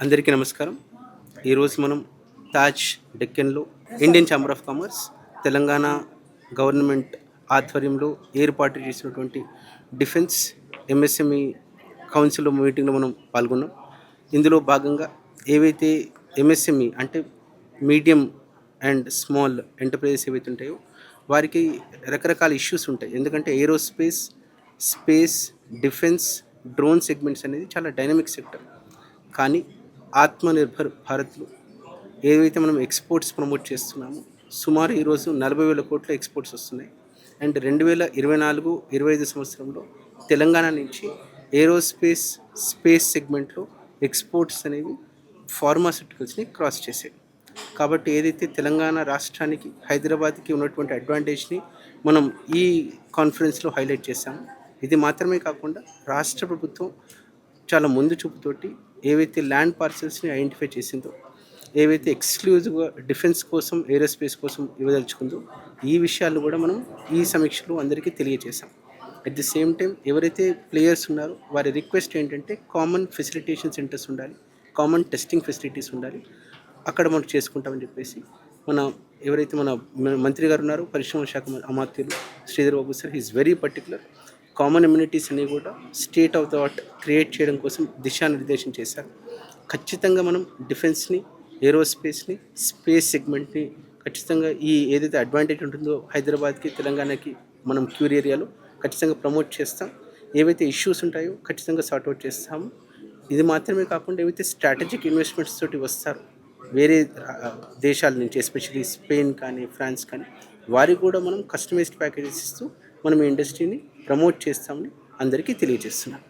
అందరికీ నమస్కారం. ఈరోజు మనం తాజ్ డెక్కన్లో Indian chamber of commerce Telangana government ఆధ్వర్యంలో ఏర్పాటు చేసినటువంటి డిఫెన్స్ ఎంఎస్ఎంఈ కౌన్సిల్ మీటింగ్లో మనం పాల్గొన్నాం. ఇందులో భాగంగా ఏవైతే ఎంఎస్ఎంఈ అంటే మీడియం అండ్ స్మాల్ ఎంటర్ప్రైజెస్ ఏవైతే ఉంటాయో వారికి రకరకాల ఇష్యూస్ ఉంటాయి. ఎందుకంటే aerospace, space, defence, drone segments అనేది చాలా డైనమిక్ సెక్టర్. కానీ ఆత్మనిర్భర్ భారత్లో ఏవైతే మనం ఎక్స్పోర్ట్స్ ప్రమోట్ చేస్తున్నామో సుమారు ఈరోజు 40,000 కోట్ల ఎక్స్పోర్ట్స్ వస్తున్నాయి. అండ్ 2024-25 సంవత్సరంలో తెలంగాణ నుంచి ఏరోస్పేస్, స్పేస్ సెగ్మెంట్లో ఎక్స్పోర్ట్స్ అనేవి ఫార్మాస్యూటికల్స్ని క్రాస్ చేసాయి. కాబట్టి ఏదైతే తెలంగాణ రాష్ట్రానికి, హైదరాబాద్కి ఉన్నటువంటి అడ్వాంటేజ్ని మనం ఈ కాన్ఫరెన్స్లో హైలైట్ చేశాము. ఇది మాత్రమే కాకుండా రాష్ట్ర ప్రభుత్వం చాలా ముందు చూపుతోటి ఏవైతే ల్యాండ్ పార్సెల్స్ని ఐడెంటిఫై చేసిందో, ఏవైతే ఎక్స్క్లూజివ్గా డిఫెన్స్ కోసం, ఏరోస్పేస్ కోసం ఇవ్వదలుచుకుందో ఈ విషయాలు కూడా మనం ఈ సమీక్షలో అందరికీ తెలియజేశాం. అట్ ది సేమ్ టైం ఎవరైతే ప్లేయర్స్ ఉన్నారో వారి రిక్వెస్ట్ ఏంటంటే కామన్ ఫెసిలిటేషన్ సెంటర్స్ ఉండాలి, కామన్ టెస్టింగ్ ఫెసిలిటీస్ ఉండాలి, అక్కడ మనం చేసుకుంటామని చెప్పేసి ఎవరైతే మన మంత్రి గారు ఉన్నారో పరిశ్రమల శాఖ అమాత్యులు Sridhar Babu sir, he's very particular. Common immunities అనేవి కూడా state of the art create చేయడం కోసం దిశానిర్దేశం చేశారు. ఖచ్చితంగా మనం డిఫెన్స్ని, ఏరోస్పేస్ని, స్పేస్ సెగ్మెంట్ని ఖచ్చితంగా ఈ ఏదైతే అడ్వాంటేజ్ ఉంటుందో హైదరాబాద్కి, తెలంగాణకి మనం క్యూర్ ఏరియాలో ఖచ్చితంగా ప్రమోట్ చేస్తాం. ఏవైతే ఇష్యూస్ ఉంటాయో ఖచ్చితంగా సార్ట్అవుట్ చేస్తాము. ఇది మాత్రమే కాకుండా ఏవైతే స్ట్రాటజిక్ ఇన్వెస్ట్మెంట్స్ తోటి వస్తారో వేరే దేశాల నుంచి, ఎస్పెషల్లీ స్పెయిన్ కానీ, ఫ్రాన్స్ కానీ, వారికి కూడా మనం కస్టమైజ్డ్ ప్యాకేజెస్ ఇస్తూ మనం ఇండస్ట్రీని ప్రమోట్ చేస్తామని అందరికీ తెలియజేస్తున్నాం.